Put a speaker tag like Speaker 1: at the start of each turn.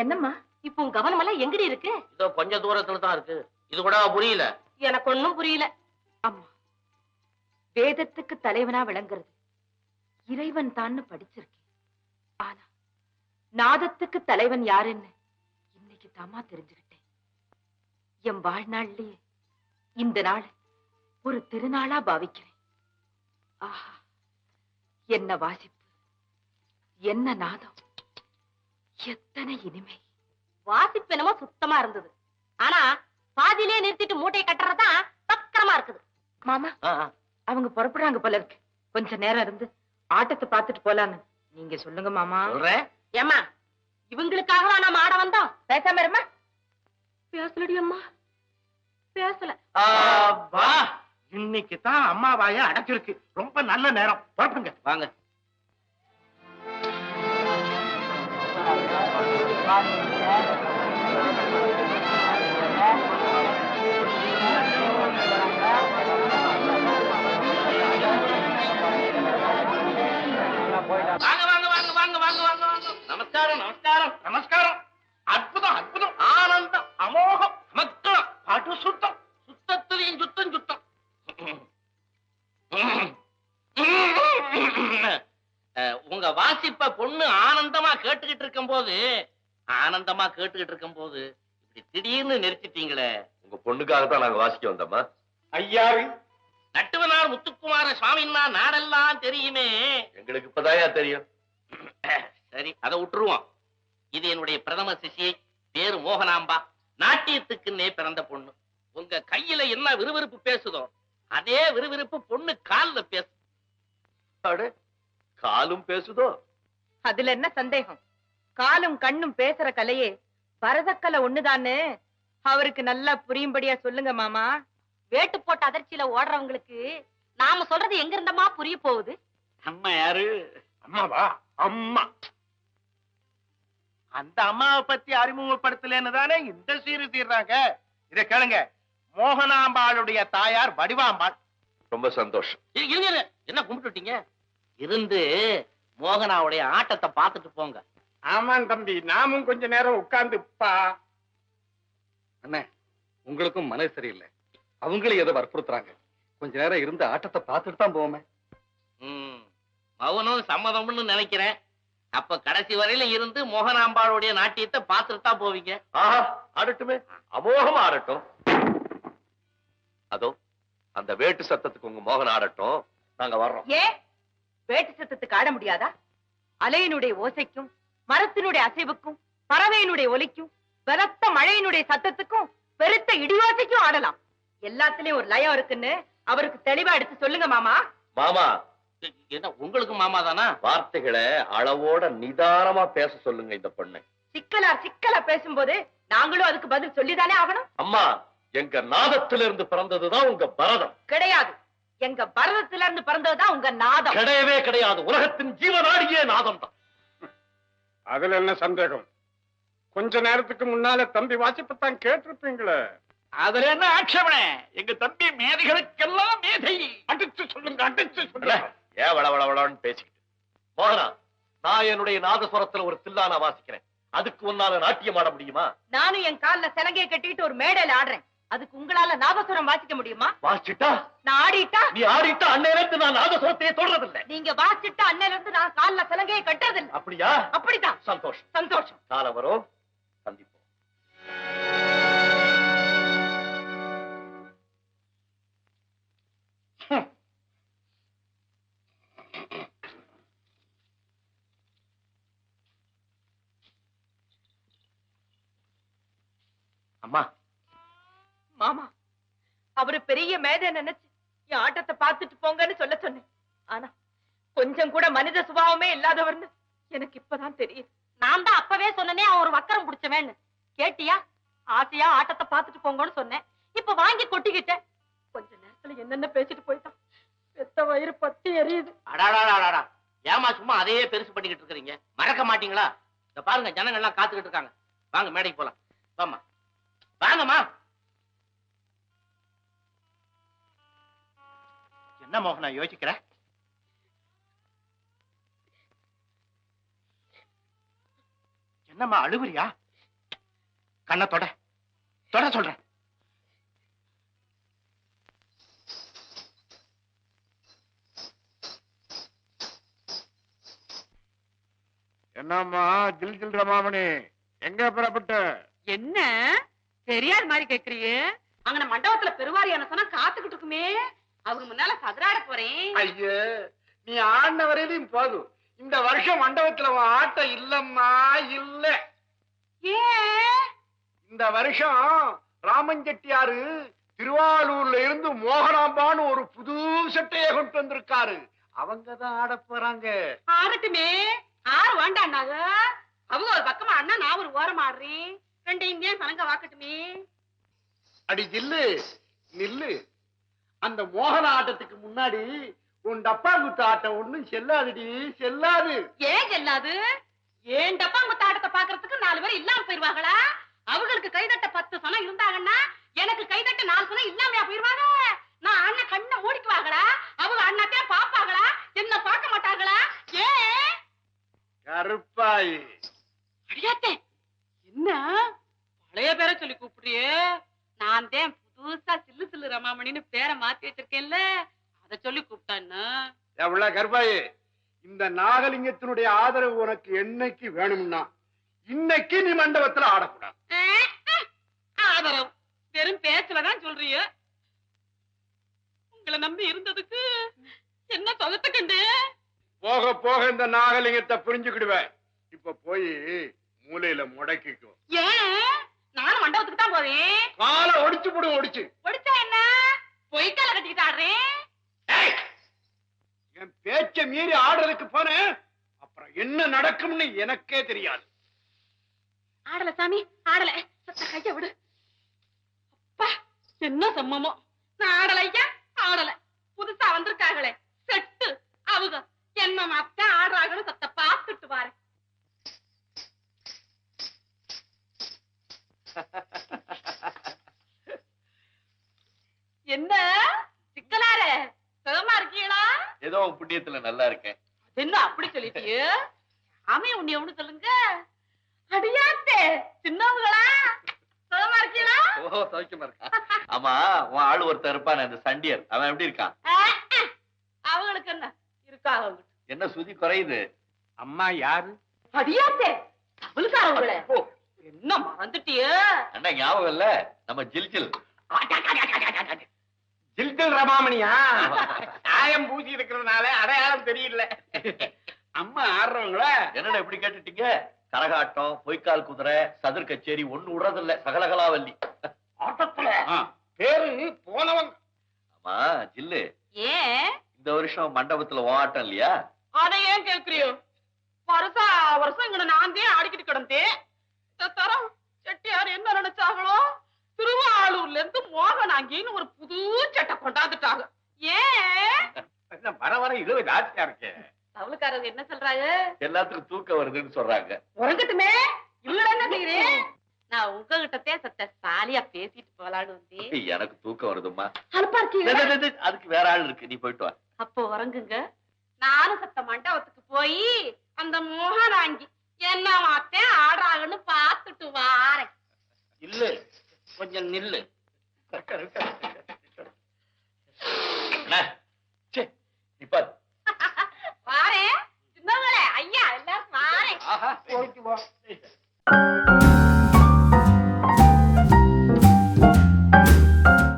Speaker 1: என்னம்மா இப்போ உன் கவனம் எல்லாம் எங்கடி இருக்கு?
Speaker 2: இதோ கொஞ்ச தூரத்துல தான் இருக்கு. இது கூட புரியல.
Speaker 1: எனக்கு ஒண்ணும் புரியல. அம்மா, வேதத்துக்கு தலைவனா விளங்குறது இறைவன் தான்னு படிச்சிருக்கேன். ஆனா நாதத்துக்கு தலைவன் யாருன்னு இன்னைக்கு தாமா தெரிஞ்சுக்கிட்டேன். என் வாழ்நாள்லயே இந்த நாள் ஒரு திருநாளா பாவிக்கிறேன். ஆஹா, என்ன வாசிப்பு, என்ன நாதம், எத்தனை இனிமை.
Speaker 3: வாசிப்பு என்னமோ சுத்தமா இருந்தது. ஆனா பாதியிலே நிறுத்திட்டு மூட்டை கட்டுறதுதான் பக்கமா இருக்குது.
Speaker 1: மாமா, அவங்க புறப்படுறாங்க போல இருக்கு. கொஞ்ச நேரம் இருந்து ஆட்டத்தை பார்த்துட்டு போலான்னு நீங்க சொல்லுங்க மாமா.
Speaker 3: ஏம்மா, இவங்களுக்காகவா நாம ஆட வந்தோம்?
Speaker 1: பேசாம இருமா.
Speaker 3: பேசலடி அம்மா, பேசல.
Speaker 4: இன்னைக்கு தான் அம்மா வாய அடைச்சிருக்கு. ரொம்ப நல்ல நேரம். புறப்படுங்க.
Speaker 2: வாங்க. வாங்க வாங்க வாங்க வாங்க வாங்க வாங்க வாங்க. நமஸ்காரம் நமஸ்காரம்
Speaker 4: நமஸ்காரம். அற்புதம் அற்புதம். ஆனந்தம், அமோகம்,
Speaker 2: மக்களம்.
Speaker 4: பாட்டு சுத்தம்.
Speaker 2: சுத்தத்திலையும் சுத்தம் சுத்தம். உங்க வாசிப்ப பொண்ணு ஆனந்தமா கேட்டுக்கிட்டு இருக்கும் போது இப்படி திடீர்னு நிறுத்திட்டீங்களே.
Speaker 5: உங்க பொண்ணுக்காகத்தான் நாங்க வாசிக்க வந்தோமா?
Speaker 4: ஐயாரு
Speaker 2: நட்டுவனார் முத்துக்குமார சுவாமின்னா நாடெல்லாம் தெரியுமே.
Speaker 5: எங்களுக்கு இப்பதாயா தெரியும்.
Speaker 2: சரி, அதை விட்டுருவோம். இது என்னுடைய பிரதம சிஷியை, பேரு மோகனாம்பா. நாட்டியத்துக்குன்னே பிறந்த பொண்ணு. உங்க கையில என்ன விறுவிறுப்பு பேசுதோ அதே விறுவிறுப்பு பொண்ணு கால்ல பேசு.
Speaker 5: காலும் பேசுதோ?
Speaker 1: அதுல என்ன சந்தேகம்? காலும் கண்ணும் பேசுற கலையே பரதக்கலை ஒண்ணுதான்னு அவருக்கு நல்லா புரியும்படியா சொல்லுங்க மாமா.
Speaker 3: வேட்டு போட்ட அதிர்ச்சியில ஓடுறவங்களுக்கு நாம சொல்றது எங்க இருந்தமா புரிய போகுது?
Speaker 4: அம்மா யாரு? அம்மாவா? அம்மா. அந்த அம்மாவை பத்தி அறிமுகப்படுத்தலன்னு தானே இந்த சீரு சீர்றாங்க. இத கேளுங்க. மோகனாம்பாளுடைய தாயார் வடிவாம்பாள்.
Speaker 5: ரொம்ப சந்தோஷம்.
Speaker 2: இருங்க, என்ன கும்பிட்டுட்டீங்க? இருந்து மோகனாவுடைய ஆட்டத்தை பார்த்துட்டு போங்க.
Speaker 4: ஆமாம் தம்பி, நாமும் கொஞ்ச நேரம் உட்கார்ந்துப்பா.
Speaker 6: அண்ணே, உங்களுக்கும் மனசு சரியில்லை. அவங்களும் எதை வற்புறுத்துறாங்க. கொஞ்ச நேரம் இருந்து ஆட்டத்தை பார்த்துட்டு தான் போவோமே.
Speaker 2: மௌனம் சம்மதம்னு நினைக்கிறேன். அப்ப கடைசி வரையில இருந்து மோகனாம்பாளுடைய நாட்டியத்தை பார்த்துட்டு தான் போவீங்க.
Speaker 5: ஆஹா, ஆடட்டுமே, அமோகமா ஆடட்டும். அதோ அந்த வேட்டு சத்தத்துக்கு உங்க மோகன் ஆடட்டும், நாங்க வர்றோம்.
Speaker 1: ஏன் வேட்டு சத்தத்துக்கு ஆட முடியாதா? அலையினுடைய ஓசைக்கும், மரத்தினுடைய அசைவுக்கும், பறவையினுடைய ஒலிக்கும், பலத்த மழையினுடைய சத்தத்துக்கும், பெருத்த இடியோசைக்கும் ஆடலாம். எல்லாத்துலயும் ஒரு லயம் இருக்குன்னு அவருக்கு தெளிவா எடுத்து சொல்லுங்க மாமா.
Speaker 5: மாமா,
Speaker 2: என்ன உங்களுக்கு மாமா தானா?
Speaker 5: வார்த்தைகளை அளவோட நிதானமா பேச சொல்லுங்க இந்த பொண்ணு.
Speaker 1: சிக்கலா பேசும்போது நாங்களும் அதுக்கு பதில் சொல்லிதானே ஆகணும்.
Speaker 5: அம்மா, எங்க நாதத்திலிருந்து பிறந்ததுதான் உங்க பரதம்.
Speaker 1: கிடையாது, எங்க பரதத்தில இருந்து பிறந்ததுதான் உங்க நாதம்.
Speaker 5: கிடையவே கிடையாது. உலகத்தின் ஜீவனாடியே நாதம் தான்.
Speaker 4: அதுல என்ன சந்தேகம்? கொஞ்ச நேரத்துக்கு முன்னால தம்பி வாசிப்பத்தான் கேட்டிருப்பீங்களே. அதுல என்ன ஆட்சேபனை? எங்க தம்பி மேதைகளுக்கெல்லாம் மேதை. அடிச்சு சொல்லுங்க, அடிச்சு சொல்லுங்க.
Speaker 5: ஏன் வளவளவளன்னு பேசிக்கிட்டு? மோகனா, நான் என்னுடைய நாதஸ்வரத்துல ஒரு தில்லானா வாசிக்கிறேன். அதுக்கு உன்னால நாட்டியம் ஆட முடியுமா?
Speaker 1: நானும் என் கால்ல சிலங்கையை கட்டிட்டு ஒரு மேடையில ஆடுறேன். அதுக்கு உங்களால நாதஸ்வரம் வாசிக்க முடியுமா?
Speaker 5: வாசிட்டா?
Speaker 1: நான் ஆடிட்டா?
Speaker 5: நீ ஆடிட்டா அன்னையிலிருந்து நான் நாதஸ்வரத்தையே தொடறதில்லை.
Speaker 1: நீங்க வாசிட்டா அன்னையில இருந்து நான் கால்ல சிலங்கையை கட்டுறதில்லை.
Speaker 5: அப்படியா?
Speaker 1: அப்படிதான்.
Speaker 5: சந்தோஷம்
Speaker 1: சந்தோஷம்.
Speaker 5: காலம் வரும், சந்திப்போம்.
Speaker 2: அம்மா,
Speaker 1: மாமா, அவரு பெரிய மேதை நினைச்சு என் ஆட்டத்தை பார்த்துட்டு போங்கன்னு சொல்ல சொன்னேன். ஆனா கொஞ்சம் கூட மனித சுபாவமே இல்லாதவர்னு எனக்கு இப்பதான் தெரியுது.
Speaker 3: நான் தான் அப்பவே சொன்னனே அவன் ஒரு வக்கரம் பிடிச்சவேன்னு. கேட்டியா? ஆசையா ஆட்டத்தை பார்த்துட்டு போங்கன்னு சொன்னேன். இப்ப வாங்கி கொட்டிக்கிட்டேன். கொஞ்ச நேரத்துல என்னென்ன பேசிட்டு போயிட்டான். பெத்த வயிறு பத்தி எரியுது.
Speaker 2: அடாடாடாடா, ஏமா சும்மா அதையே பெருசு பண்ணிக்கிட்டு இருக்கிறீங்க? மறக்க மாட்டீங்களா? இந்த பாருங்க, ஜனங்கள் எல்லாம் காத்துக்கிட்டு இருக்காங்க. வாங்க, மேடைக்கு போலாம். வாமா, வாங்கம்மா.
Speaker 4: என்ன மோகனா யோசிக்கிற? என்னம்மா அழுவுறியா? கண்ணை தொட தொட சொல்றேன். என்னம்மா ஜில் ஜில் ரமாமணி, எங்க புறப்பட்ட?
Speaker 3: என்ன தெரியாத மாதிரி கேக்குறியே? அங்க மண்டபத்துல பெருவாரியான சொன்னா காத்துக்கிட்டு இருக்குமே, அவங்க முன்னால சதுராட போறேன்.
Speaker 4: ஐயே, நீ ஆடின வரையிலும் போதும். இந்த வருஷம் மண்டபத்துல உன் ஆட்டம் இல்லம்மா, இல்ல.
Speaker 3: ஏன்?
Speaker 4: இந்த வருஷம் ராமஞ்செட்டியாரு திருவாரூர்ல இருந்து மோகனாம்பான்னு ஒரு புது சட்டையை கொண்டு வந்திருக்காரு. அவங்கதான் ஆட போறாங்க.
Speaker 3: ஆடட்டுமே, ஆறு வேண்டாண்டாங்க. அவங்க ஒரு பக்கமா ஆடினா நான் ஒரு ஓரம் ஆடுறேன். ரெண்டு இந்தியன் சனங்க வாக்கட்டுமே.
Speaker 4: அடி ஜில்லு நில்லு. அந்த மோகன ஆட்டத்துக்கு முன்னாடி உன் டப்பா குத்து ஆட்டம் ஒண்ணும் செல்லாதுடி, செல்லாது.
Speaker 3: ஏன் செல்லாது? ஏன் டப்பா குத்த ஆட்டத்தை பாக்குறதுக்கு 4 பேர் இல்லாம போயிருவாங்களா? அவங்களுக்கு கைதட்ட 10 சனம் இருந்தாங்கன்னா எனக்கு கைதட்ட 4 சனம் இல்லாமையா போயிருவாங்க? நான் அண்ணன் கண்ணை மூடிக்குவாங்களா? அவங்க அண்ணாத்தையே பாப்பாங்களா? என்ன பார்க்க மாட்டாங்களா? ஏன்?
Speaker 4: கருப்பாயி
Speaker 3: அடியாத்தே, என்ன பழைய பேரை சொல்லி கூப்பிடுறியே? நான் தான் புதுசா சில்லு சில்லு ரமாமணின்னு பேரை மாத்தி வச்சிருக்கேன்ல, அத சொல்லி கூப்பிட்டான்னு.
Speaker 4: எவ்வளவு கருப்பாயி, இந்த நாகலிங்கத்தினுடைய ஆதரவு உனக்கு என்னைக்கு வேணும்னா இன்னைக்கு நீ மண்டபத்துல ஆடக்கூடாது.
Speaker 3: ஆதரவு வெறும் பேச்சுலதான் சொல்றிய. உங்களை நம்பி இருந்ததுக்கு என்ன சொகத்துக்கண்டு.
Speaker 4: போக போக இந்த நாகலிங்கத்தை புரிஞ்சுக்கிடுவேன். இப்ப போய் மூலையில முடக்கிக்கும்.
Speaker 3: ஏன்? நானும் மண்டபத்துக்கு தான் போறேன்.
Speaker 4: காலை ஒடிச்சு போடும், ஒடிச்சு
Speaker 3: ஒடிச்சா என்ன? பொய்க்கால கட்டிக்கிட்டு ஆடுறேன்.
Speaker 4: என் பேச்ச மீறி ஆடுறதுக்கு போனேன், அப்புறம் என்ன நடக்கும்னு எனக்கே தெரியாது.
Speaker 3: ஆடல சாமி, ஆடல. கைய விடு. அப்பா, என்ன சம்மமோ. நான் ஆடல ஐயா, ஆடல. புதுசா வந்திருக்காங்களே செட்டு, அவங்க என்ன மத்த ஆடுறாங்கன்னு சத்த பாத்துட்டு பாரு. என்ன சிக்கலார சுகமா இருக்கீங்களா?
Speaker 5: ஏதோ புண்ணியத்துல நல்லா இருக்கேன்.
Speaker 3: என்ன அப்படி சொல்லிட்டியே? ஆமே உன்னை ஒண்ணு சொல்லுங்க. அடியாத்தே, சின்னவங்களா சுகமா இருக்கீங்களா?
Speaker 5: ஓ, சௌக்கியமா இருக்கா? ஆமா, உன் ஆள் ஒருத்தர் இருப்பான், அந்த சண்டியர், அவன் எப்படி இருக்கான்?
Speaker 3: அவங்களுக்கு என்ன இருக்காங்க?
Speaker 5: என்ன சுதி குறையுது?
Speaker 4: அம்மா யாரு?
Speaker 3: அடியாத்தே, அவளுக்காரவங்களே என்ன மறந்துட்டியே?
Speaker 5: அண்ணா ஞாபகம் இல்ல, நம்ம ஜில் ஜில்.
Speaker 4: ஜில்ஜில் ரமாமணியா? சாயம் பூசி இருக்கிறதுனால அடையாளம் தெரியல. அம்மா ஆடுறவங்கள
Speaker 5: என்னடா இப்படி கேட்டுட்டீங்க? கரகாட்டம், பொய்க்கால் குதிரை, சதுர் கச்சேரி ஒண்ணு விடுறதில்ல, சகலகலாவல்லி.
Speaker 4: ஆட்டத்துல பேரு போனவங்க.
Speaker 5: ஆமா ஜில்லு,
Speaker 3: ஏன்
Speaker 5: இந்த வருஷம் மண்டபத்துல உன் ஆட்டம் இல்லையா?
Speaker 3: அத ஏன் கேக்குறியோ? வருஷா வருஷம் இங்க நான் தான் ஆடிக்கிட்டு கிடந்தேன். தரம் செட்டியார் என்ன நினைச்சாங்களோ, திருவாரூர்ல இருந்து மோகனாங்கின்னு ஒரு புது சட்டை கொண்டாந்துட்டாங்க. ஏன்
Speaker 4: வர வர இழுவை ஜாஸ்தியா இருக்கு.
Speaker 3: அவளுக்காரங்க என்ன சொல்றாங்க?
Speaker 5: எல்லாத்துக்கும் தூக்கம் வருதுன்னு சொல்றாங்க.
Speaker 3: உறங்கட்டுமே, இவங்க என்ன செய்யறேன்? நான் உங்ககிட்டத்தே சத்த சாலியா பேசிட்டு போலான்னு வந்தேன்.
Speaker 5: எனக்கு தூக்கம் வருதும்மா.
Speaker 3: அலுப்பா இருக்கீங்க?
Speaker 5: அதுக்கு வேற ஆள் இருக்கு, நீ போயிட்டு வா.
Speaker 3: அப்போ உறங்குங்க. நானும் சத்த மண்டபத்துக்கு போய் அந்த மோகனாங்கி என்ன மாத்தேன் ஆடுறாங்கன்னு பாத்துட்டு வாரேன்.
Speaker 2: இல்ல, கொஞ்சம் நில்லு.
Speaker 5: இப்ப
Speaker 3: வாரேன் சின்னவங்களே, ஐயா எல்லாரும் வாரேன்.
Speaker 4: போயிட்டு வா.